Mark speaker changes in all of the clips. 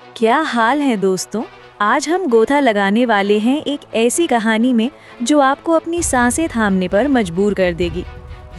Speaker 1: क्या हाल है दोस्तों। आज हम गोता लगाने वाले हैं एक ऐसी कहानी में जो आपको अपनी सांसें थामने पर मजबूर कर देगी।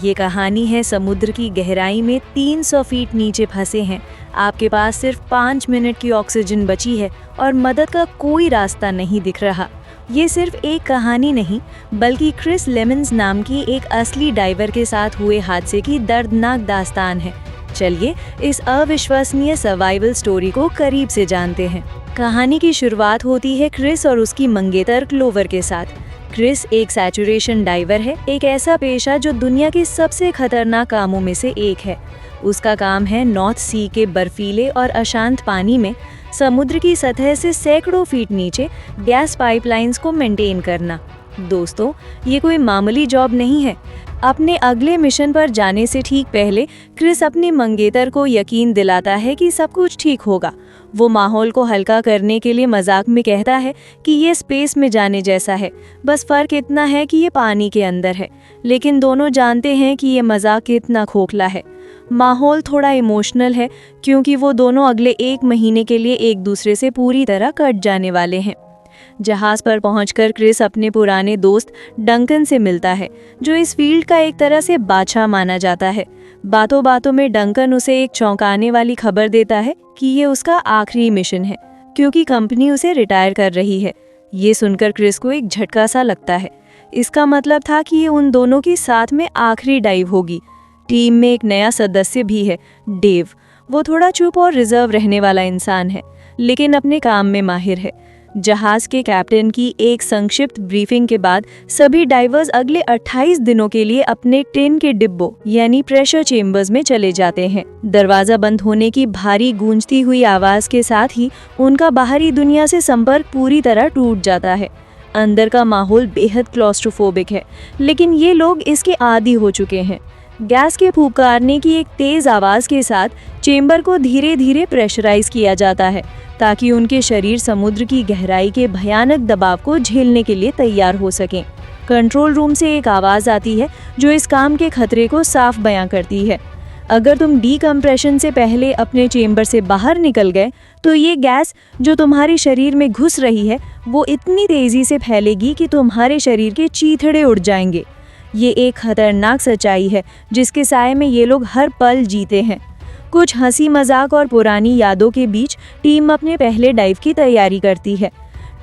Speaker 1: ये कहानी है समुद्र की गहराई में 300 फीट नीचे फंसे हैं। आपके पास सिर्फ 5 मिनट की ऑक्सीजन बची है और मदद का कोई रास्ता नहीं दिख रहा। ये सिर्फ एक कहानी नहीं बल्कि क्रिस लेमन्स नाम की एक असली डाइवर के साथ हुए हादसे की दर्दनाक दास्तान है। चलिए इस अविश्वसनीय सर्वाइवल स्टोरी को करीब से जानते हैं। कहानी की शुरुआत होती है क्रिस और उसकी मंगेतर क्लोवर के साथ। क्रिस एक सैचुरेशन डाइवर है, एक ऐसा पेशा जो दुनिया के सबसे खतरनाक कामों में से एक है। उसका काम है नॉर्थ सी के बर्फीले और अशांत पानी में समुद्र की सतह से सैकड़ों फीट नीचे गैस पाइपलाइंस को मेंटेन करना। दोस्तों, ये कोई मामूली जॉब नहीं है। अपने अगले मिशन पर जाने से ठीक पहले क्रिस अपने मंगेतर को यकीन दिलाता है कि सब कुछ ठीक होगा। वो माहौल को हल्का करने के लिए मजाक में कहता है कि ये स्पेस में जाने जैसा है, बस फर्क इतना है कि ये पानी के अंदर है। लेकिन दोनों जानते हैं कि ये मजाक कितना खोखला है। माहौल थोड़ा इमोशनल है क्योंकि वो दोनों अगले 1 महीने के लिए एक दूसरे से पूरी तरह कट जाने वाले हैं। जहाज पर पहुंचकर क्रिस अपने पुराने दोस्त डंकन से मिलता है, जो इस फील्ड का एक तरह से बादशाह माना जाता है। बातों बातों में डंकन उसे एक चौंकाने वाली खबर देता है कि ये उसका आखिरी मिशन है, क्योंकि कंपनी उसे रिटायर कर रही है। ये सुनकर क्रिस को एक झटका सा लगता है। इसका मतलब था कि ये उन दोनों की साथ में आखिरी डाइव होगी। टीम में एक नया सदस्य भी है, डेव। वो थोड़ा चुप और रिजर्व रहने वाला इंसान है, लेकिन अपने काम में माहिर है। जहाज के कैप्टन की एक संक्षिप्त ब्रीफिंग के बाद सभी डाइवर्स अगले 28 दिनों के लिए अपने टिन के डिब्बों यानी प्रेशर चेम्बर्स में चले जाते हैं। दरवाजा बंद होने की भारी गूंजती हुई आवाज के साथ ही उनका बाहरी दुनिया से संपर्क पूरी तरह टूट जाता है। अंदर का माहौल बेहद क्लॉस्ट्रोफोबिक है, लेकिन ये लोग इसके आदी हो चुके हैं। गैस के फुफकारने की एक तेज आवाज के साथ चेंबर को धीरे धीरे प्रेशराइज किया जाता है, ताकि उनके शरीर समुद्र की गहराई के भयानक दबाव को झेलने के लिए तैयार हो सकें। कंट्रोल रूम से एक आवाज आती है जो इस काम के खतरे को साफ बयां करती है। अगर तुम डीकम्प्रेशन से पहले अपने चेंबर से बाहर निकल गए तो ये गैस जो तुम्हारे शरीर में घुस रही है वो इतनी तेजी से फैलेगी कि तुम्हारे शरीर के चीथड़े उड़ जाएंगे। ये एक खतरनाक सच्चाई है जिसके साए में ये लोग हर पल जीते हैं। कुछ हंसी मजाक और पुरानी यादों के बीच टीम अपने पहले डाइव की तैयारी करती है।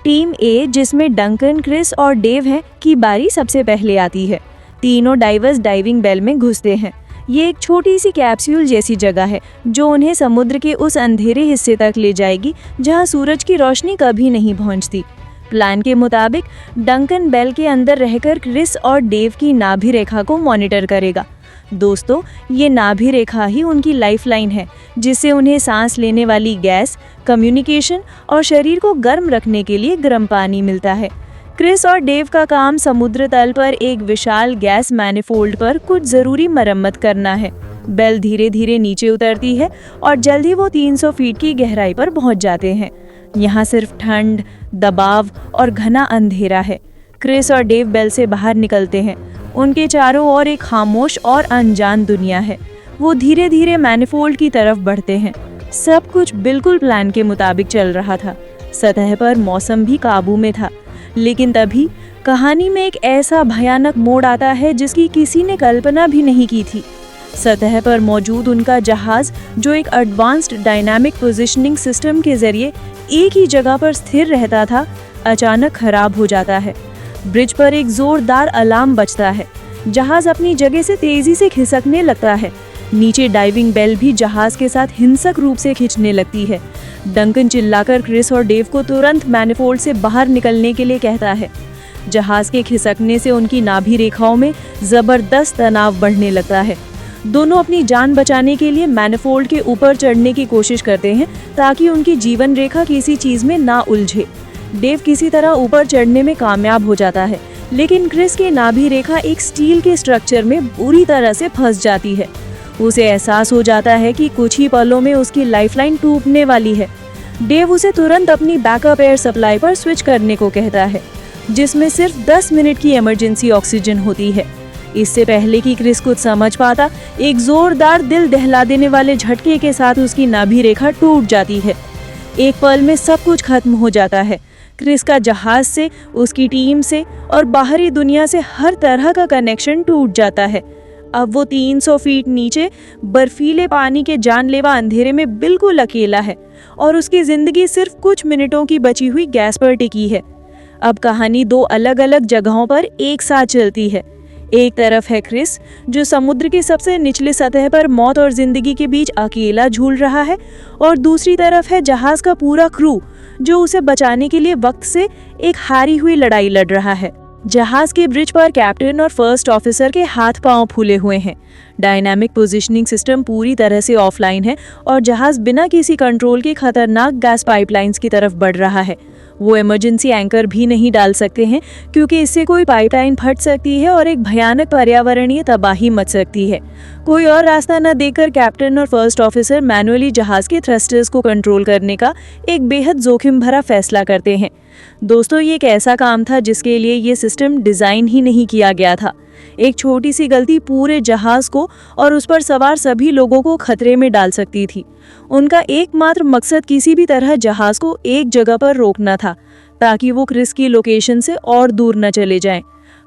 Speaker 1: टीम ए, जिसमें डंकन, क्रिस और डेव हैं, की बारी सबसे पहले आती है। तीनों डाइवर्स डाइविंग बेल में घुसते हैं। ये एक छोटी सी कैप्सूल जैसी जगह है जो उन्हें समुद्र के उस अंधेरे हिस्से तक ले जाएगी जहां सूरज की रोशनी कभी नहीं पहुंचती। प्लान के मुताबिक डंकन बेल के अंदर रहकर क्रिस और डेव की नाभि रेखा को मॉनिटर करेगा। दोस्तों, ये नाभि रेखा ही उनकी लाइफलाइन है, जिससे उन्हें सांस लेने वाली गैस, कम्युनिकेशन और शरीर को गर्म रखने के लिए गर्म पानी मिलता है। क्रिस और डेव का काम समुद्र तल पर एक विशाल गैस मैनिफोल्ड पर कुछ जरूरी मरम्मत करना है। बेल धीरे धीरे नीचे उतरती है और जल्द ही वो 300 फीट की गहराई पर पहुंच जाते हैं। यहाँ सिर्फ ठंड, दबाव और घना अंधेरा है। क्रिस और डेव बेल से बाहर निकलते हैं। उनके चारों ओर एक खामोश और अनजान दुनिया है। वो धीरे धीरे मैनिफोल्ड की तरफ बढ़ते हैं। सब कुछ बिल्कुल प्लान के मुताबिक चल रहा था। सतह पर मौसम भी काबू में था, लेकिन तभी कहानी में एक ऐसा भयानक मोड़ आता है जिसकी किसी ने कल्पना भी नहीं की थी। सतह पर मौजूद उनका जहाज, जो एक एडवांस्ड डायनामिक पोजिशनिंग सिस्टम के जरिए एक ही जगह पर स्थिर रहता था, अचानक खराब हो जाता है। ब्रिज पर एक जोरदार अलार्म बजता है। जहाज अपनी जगह से तेजी से खिसकने लगता है। नीचे डाइविंग बेल भी जहाज के साथ हिंसक रूप से खिंचने लगती है। डंकन चिल्लाकर क्रिस और डेव को तुरंत मैनिफोल्ड से बाहर निकलने के लिए कहता है। जहाज के खिसकने से उनकी नाभि रेखाओं में जबरदस्त तनाव बढ़ने लगता है। दोनों अपनी जान बचाने के लिए मैनिफोल्ड के ऊपर चढ़ने की कोशिश करते हैं ताकि उनकी जीवन रेखा किसी चीज में ना उलझे। डेव किसी तरह ऊपर चढ़ने में कामयाब हो जाता है, लेकिन क्रिस की नाभि रेखा एक स्टील के स्ट्रक्चर में बुरी तरह से फंस जाती है। उसे एहसास हो जाता है कि कुछ ही पलों में उसकी लाइफलाइन टूटने वाली है। डेव उसे तुरंत अपनी बैकअप एयर सप्लाई पर स्विच करने को कहता है, जिसमें सिर्फ 10 मिनट की इमरजेंसी ऑक्सीजन होती है। इससे पहले कि क्रिस कुछ समझ पाता, एक जोरदार दिल दहला देने वाले झटके के साथ उसकी नाभि रेखा टूट जाती है। एक पल में सब कुछ खत्म हो जाता है। क्रिस का जहाज से, उसकी टीम से और बाहरी दुनिया से हर तरह का कनेक्शन टूट जाता है। अब वो 300 फीट नीचे बर्फीले पानी के जानलेवा अंधेरे में बिल्कुल अकेला है और उसकी जिंदगी सिर्फ कुछ मिनटों की बची हुई गैस पर टिकी है। अब कहानी दो अलग अलग जगहों पर एक साथ चलती है। एक तरफ है क्रिस, जो समुद्र की सबसे निचले सतह पर मौत और जिंदगी के बीच अकेला झूल रहा है, और दूसरी तरफ है जहाज का पूरा क्रू, जो उसे बचाने के लिए वक्त से एक हारी हुई लड़ाई लड़ रहा है। जहाज के ब्रिज पर कैप्टन और फर्स्ट ऑफिसर के हाथ पांव फूले हुए हैं। डायनामिक पोजीशनिंग सिस्टम पूरी तरह से ऑफलाइन है और जहाज बिना किसी कंट्रोल के खतरनाक गैस पाइपलाइंस की तरफ बढ़ रहा है। वो इमरजेंसी एंकर भी नहीं डाल सकते हैं क्योंकि इससे कोई पाइपलाइन फट सकती है और एक भयानक पर्यावरणीय तबाही मच सकती है। कोई और रास्ता न देखकर कैप्टन और फर्स्ट ऑफिसर मैनुअली जहाज के थ्रस्टर्स को कंट्रोल करने का एक बेहद जोखिम भरा फैसला करते हैं। दोस्तों, ये एक ऐसा काम था जिसके लिए ये सिस्टम डिज़ाइन ही नहीं किया गया था। एक छोटी सी गलती पूरे जहाज को और उस पर सवार सभी लोगों को खतरे में डाल सकती थी। उनका एकमात्र मकसद किसी भी तरह जहाज को एक जगह पर रोकना था ताकि वो क्रिस की लोकेशन से और दूर न चले जाएं।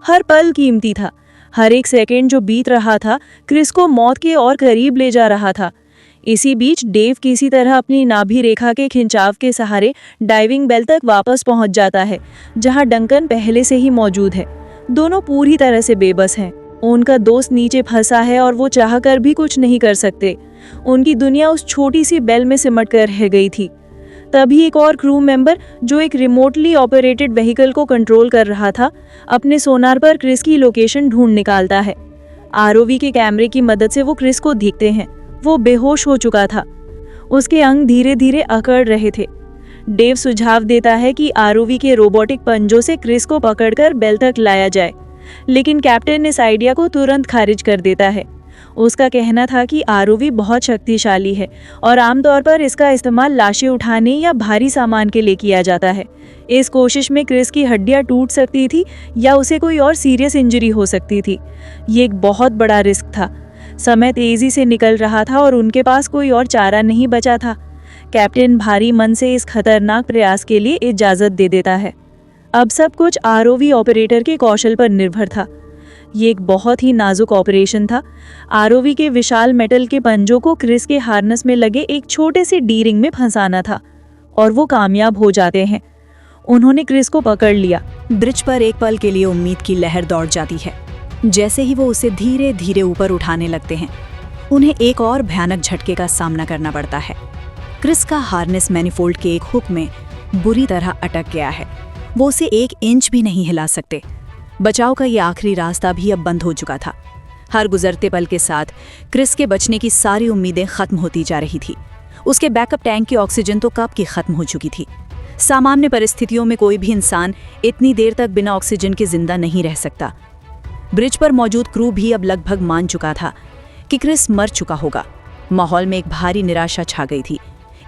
Speaker 1: हर पल कीमती था। हर एक सेकंड जो बीत रहा था क्रिस को मौत के और करीब ले जा रहा था। इसी बीच डेव किसी तरह अपनी नाभि रेखा के खिंचाव के सहारे डाइविंग बेल तक वापस पहुंच जाता है, जहां डंकन पहले से ही मौजूद है। दोनों पूरी तरह से बेबस हैं। उनका दोस्त नीचे फंसा है और वो चाहकर भी कुछ नहीं कर सकते। उनकी दुनिया उस छोटी सी बेल में सिमट कर रह गई थी। तभी एक और क्रू मेंबर, जो एक रिमोटली ऑपरेटेड व्हीकल को कंट्रोल कर रहा था, अपने सोनार पर क्रिस की लोकेशन ढूंढ निकालता है। आरओवी के कैमरे की मदद से वो क्रिस को देखते हैं। वो बेहोश हो चुका था। उसके अंग धीरे धीरे अकड़ रहे थे। डेव सुझाव देता है कि आरओवी के रोबोटिक पंजों से क्रिस को पकड़कर बेल तक लाया जाए, लेकिन कैप्टन इस आइडिया को तुरंत खारिज कर देता है। उसका कहना था कि आरओवी बहुत शक्तिशाली है और आमतौर पर इसका इस्तेमाल लाशें उठाने या भारी सामान के लिए किया जाता है। इस कोशिश में क्रिस की हड्डियां टूट सकती थी या उसे कोई और सीरियस इंजरी हो सकती थी। ये एक बहुत बड़ा रिस्क था। समय तेजी से निकल रहा था और उनके पास कोई और चारा नहीं बचा था। कैप्टन भारी मन से इस खतरनाक प्रयास के लिए इजाज़त दे देता है। अब सब कुछ आरओवी ऑपरेटर के कौशल पर निर्भर था। ये एक बहुत ही नाजुक ऑपरेशन था। आरओवी के विशाल मेटल के पंजों को क्रिस के हार्नेस में लगे एक छोटे से डी रिंग में फंसाना था और वो कामयाब हो जाते हैं। उन्होंने क्रिस को पकड़ लिया।
Speaker 2: ब्रिज पर एक पल के लिए उम्मीद की लहर दौड़ जाती है। जैसे ही वो उसे धीरे धीरे ऊपर उठाने लगते हैं, उन्हें एक और भयानक झटके का सामना करना पड़ता है। क्रिस का हार्नेस मैनिफोल्ड के एक हुक में बुरी तरह अटक गया है। वो उसे 1 इंच भी नहीं हिला सकते। बचाव का ये आखिरी रास्ता भी अब बंद हो चुका था। हर गुजरते पल के साथ क्रिस के बचने की सारी उम्मीदें खत्म होती जा रही थी। उसके बैकअप टैंक की ऑक्सीजन तो कब की खत्म हो चुकी थी। सामान्य परिस्थितियों में कोई भी इंसान इतनी देर तक बिना ऑक्सीजन के जिंदा नहीं रह सकता। ब्रिज पर मौजूद क्रू भी अब लगभग मान चुका था कि क्रिस मर चुका होगा। माहौल में एक भारी निराशा छा गई थी।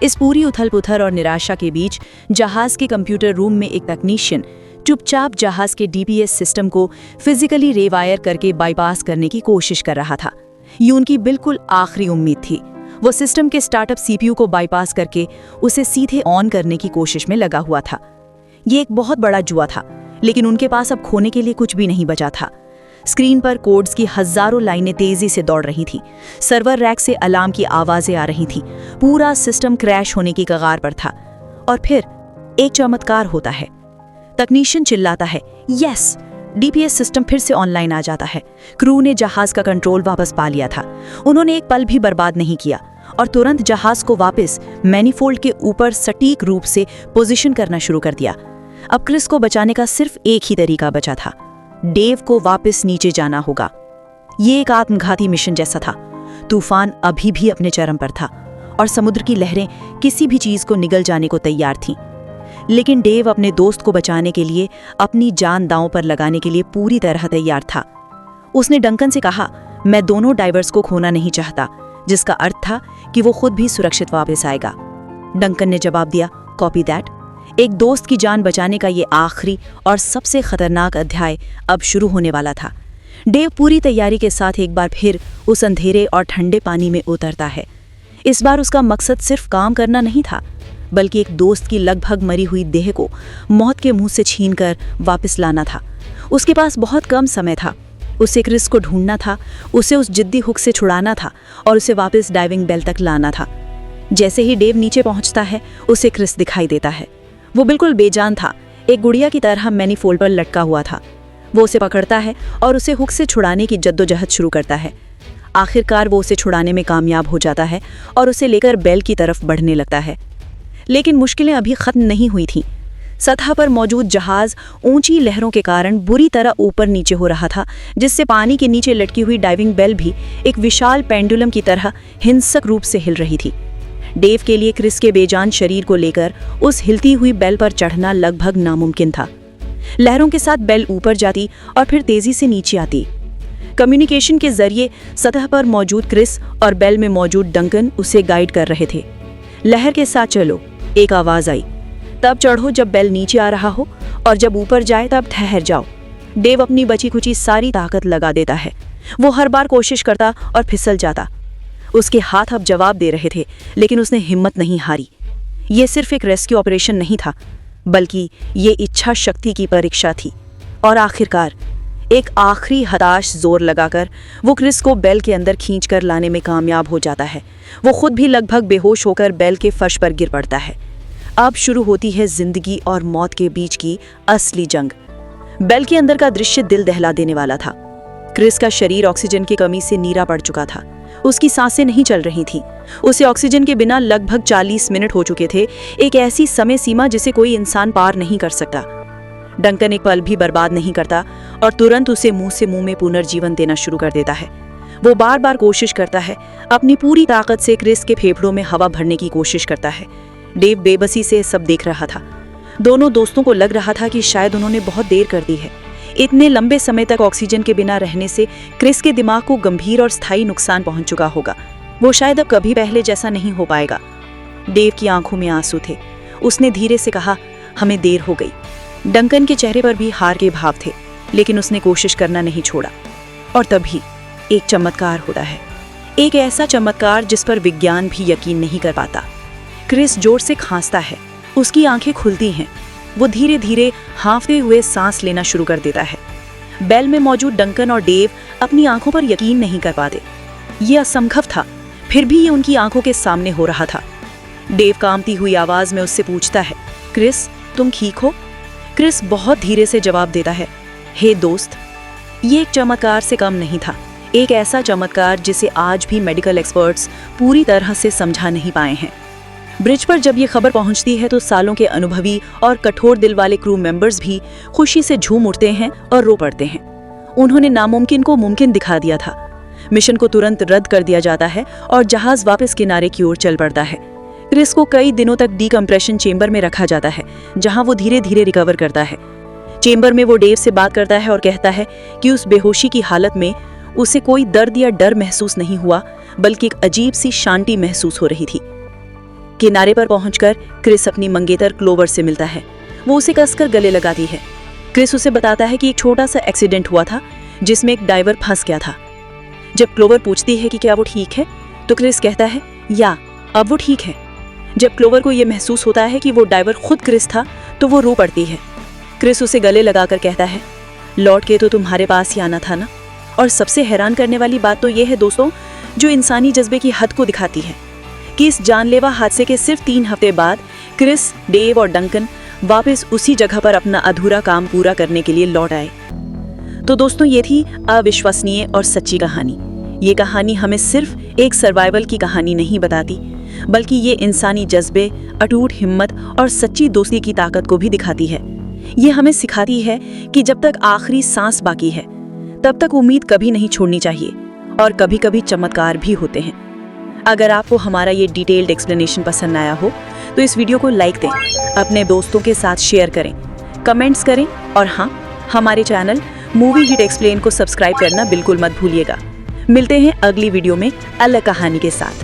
Speaker 2: इस पूरी उथल-पुथल और निराशा के बीच जहाज के कंप्यूटर रूम में एक तकनीशियन चुपचाप जहाज के डीपीएस सिस्टम को फिजिकली रेवायर करके बाईपास करने की कोशिश कर रहा था। ये उनकी बिल्कुल आखिरी उम्मीद थी। वो सिस्टम के स्टार्टअप सीपीयू को बाईपास करके उसे सीधे ऑन करने की कोशिश में लगा हुआ था। ये एक बहुत बड़ा जुआ था, लेकिन उनके पास अब खोने के लिए कुछ भी नहीं बचा था। स्क्रीन पर कोड्स की हजारों लाइनें तेजी से दौड़ रही थी। सर्वर रैक से अलार्म की आवाजें आ रही थीं। पूरा सिस्टम क्रैश होने की कगार पर था। और फिर एक चमत्कार होता है। तकनीशियन चिल्लाता है, यस! डीपीएस सिस्टम फिर से ऑनलाइन आ जाता है। क्रू ने जहाज का कंट्रोल वापस पा लिया था। उन्होंने एक पल भी बर्बाद नहीं किया और तुरंत जहाज को वापस मैनिफोल्ड के ऊपर सटीक रूप से पोजीशन करना शुरू कर दिया। अब क्रिस को बचाने का सिर्फ एक ही तरीका बचा था। डेव को वापस नीचे जाना होगा। ये एक आत्मघाती मिशन जैसा था। तूफान अभी भी अपने चरम पर था और समुद्र की लहरें किसी भी चीज को निगल जाने को तैयार थीं। लेकिन डेव अपने दोस्त को बचाने के लिए, अपनी जान दांव पर लगाने के लिए पूरी तरह तैयार था। उसने डंकन से कहा, मैं दोनों डाइवर्स को खोना नहीं चाहता, जिसका अर्थ था कि वो खुद भी सुरक्षित वापस आएगा। डंकन ने जवाब दिया, कॉपी दैट। एक दोस्त की जान बचाने का ये आखिरी और सबसे खतरनाक अध्याय अब शुरू होने वाला था। डेव पूरी तैयारी के साथ एक बार फिर उस अंधेरे और ठंडे पानी में उतरता है। इस बार उसका मकसद सिर्फ काम करना नहीं था, बल्कि एक दोस्त की लगभग मरी हुई देह को मौत के मुंह से छीनकर वापस लाना था। उसके पास बहुत कम समय था। उसे क्रिस को ढूंढना था, उसे उस जिद्दी हुक से छुड़ाना था और उसे वापस डाइविंग बेल तक लाना था। जैसे ही डेव नीचे पहुंचता है, उसे क्रिस दिखाई देता है। वो बिल्कुल बेजान था, एक गुड़िया की तरह मैनीफोल्ड पर लटका हुआ था। वो उसे पकड़ता है और उसे हुक से छुड़ाने की जद्दोजहद शुरू करता है। आखिरकार वो उसे छुड़ाने में कामयाब हो जाता है और उसे लेकर बेल की तरफ बढ़ने लगता है। लेकिन मुश्किलें अभी खत्म नहीं हुई थीं। सतह पर मौजूद जहाज ऊंची लहरों के कारण बुरी तरह ऊपर नीचे हो रहा था, जिससे पानी के नीचे लटकी हुई डाइविंग बेल भी एक विशाल पेंडुलम की तरह हिंसक रूप से हिल रही थी। डेव के लिए क्रिस के बेजान शरीर को लेकर उस हिलती हुई बेल पर चढ़ना लगभग नामुमकिन था। लहरों के साथ बेल ऊपर जाती और फिर तेजी से नीचे आती। कम्युनिकेशन के जरिए सतह पर मौजूद क्रिस और बेल में मौजूद डंकन उसे गाइड कर रहे थे। लहर के साथ चलो, एक आवाज आई। तब चढ़ो जब बेल नीचे आ रहा हो, और जब ऊपर जाए तब ठहर जाओ। डेव अपनी बची खुची सारी ताकत लगा देता है। वो हर बार कोशिश करता और फिसल जाता। उसके हाथ अब जवाब दे रहे थे, लेकिन उसने हिम्मत नहीं हारी। ये सिर्फ एक रेस्क्यू ऑपरेशन नहीं था, बल्कि ये इच्छा शक्ति की परीक्षा थी। और आखिरकार एक आखिरी हताश जोर लगाकर वो क्रिस को बेल के अंदर खींचकर लाने में कामयाब हो जाता है। वो खुद भी लगभग बेहोश होकर बेल के फर्श पर गिर पड़ता है। अब शुरू होती है जिंदगी और मौत के बीच की असली जंग। बेल के अंदर का दृश्य दिल दहला देने वाला था। क्रिस का शरीर ऑक्सीजन की कमी से नीरा पड़ चुका था। उसकी सांसें नहीं चल रही थीं। उसे ऑक्सीजन के बिना लगभग 40 मिनट हो चुके थे, एक ऐसी समय सीमा जिसे कोई इंसान पार नहीं कर सकता। डंकन एक पल भी बर्बाद नहीं करता और तुरंत उसे मुंह से मुंह में पुनर्जीवन देना शुरू कर देता है। वो बार बार कोशिश करता है, अपनी पूरी ताकत से क्रिस के फेफड़ों में हवा भरने की कोशिश करता है। डेव बेबसी से सब देख रहा था। दोनों दोस्तों को लग रहा था कि शायद उन्होंने बहुत देर कर दी है। इतने लंबे समय तक ऑक्सीजन के बिना रहने से क्रिस के दिमाग को गंभीर और स्थायी नुकसान पहुंच चुका होगा। वो शायद अब कभी पहले जैसा नहीं हो पाएगा। डेव की आंखों में आंसू थे। उसने धीरे से कहा, हमें देर हो गई। डंकन के चेहरे पर भी हार के भाव थे, लेकिन उसने कोशिश करना नहीं छोड़ा। और तभी एक चमत्कार होता है, एक ऐसा चमत्कार जिस पर विज्ञान भी यकीन नहीं कर पाता। क्रिस जोर से खांसता है, उसकी आंखें खुलती हैं। वो धीरे धीरे हांफते हुए सांस लेना शुरू कर देता है। बेल में मौजूद डंकन और डेव अपनी आंखों पर यकीन नहीं कर पाते। ये असंभव था, फिर भी ये उनकी आंखों के सामने हो रहा था। डेव कांपती हुई आवाज में उससे पूछता है, क्रिस तुम ठीक हो? क्रिस बहुत धीरे से जवाब देता है, हे दोस्त। ये एक चमत्कार से कम नहीं था, एक ऐसा चमत्कार जिसे आज भी मेडिकल एक्सपर्ट्स पूरी तरह से समझा नहीं पाए हैं। ब्रिज पर जब ये खबर पहुंचती है तो सालों के अनुभवी और कठोर दिल वाले क्रू मेंबर्स भी खुशी से झूम उठते हैं और रो पड़ते हैं। उन्होंने नामुमकिन को मुमकिन दिखा दिया था। मिशन को तुरंत रद्द कर दिया जाता है और जहाज वापस किनारे की ओर चल पड़ता है। क्रिस को कई दिनों तक डीकम्प्रेशन चेंबर में रखा जाता है, जहां वो धीरे धीरे रिकवर करता है। चेंबर में वो डेव से बात करता है और कहता है कि उस बेहोशी की हालत में उसे कोई दर्द या डर महसूस नहीं हुआ, बल्कि एक अजीब सी शांति महसूस हो रही थी। किनारे पर पहुंचकर क्रिस अपनी मंगेतर क्लोवर से मिलता है। वो उसे कसकर गले लगाती है। क्रिस उसे बताता है कि एक छोटा सा एक्सीडेंट हुआ था जिसमें एक डाइवर फंस गया था। जब क्लोवर पूछती है कि क्या वो ठीक है, तो क्रिस कहता है या अब वो ठीक है। जब क्लोवर को यह महसूस होता है कि वो डाइवर खुद क्रिस था, तो वो रो पड़ती है। क्रिस उसे गले लगाकर कहता है, लौट के तो तुम्हारे पास ही आना था ना। और सबसे हैरान करने वाली बात तो ये है दोस्तों, जो इंसानी जज्बे की हद को दिखाती है, कि इस जानलेवा हादसे के सिर्फ 3 हफ्ते बाद क्रिस, डेव और डंकन वापस उसी जगह पर अपना अधूरा काम पूरा करने के लिए लौट आए। तो दोस्तों, ये थी अविश्वसनीय और सच्ची कहानी। ये कहानी हमें सिर्फ एक सर्वाइवल की कहानी नहीं बताती, बल्कि ये इंसानी जज्बे, अटूट हिम्मत और सच्ची दोस्ती की ताकत को भी दिखाती है। ये हमें सिखाती है कि जब तक आखिरी सांस बाकी है, तब तक उम्मीद कभी नहीं छोड़नी चाहिए, और कभी कभी चमत्कार भी होते हैं। अगर आपको हमारा ये डिटेल्ड एक्सप्लेनेशन पसंद आया हो, तो इस वीडियो को लाइक दें, अपने दोस्तों के साथ शेयर करें, कमेंट्स करें, और हाँ, हमारे चैनल मूवी हिट एक्सप्लेन को सब्सक्राइब करना बिल्कुल मत भूलिएगा। मिलते हैं अगली वीडियो में अलग कहानी के साथ।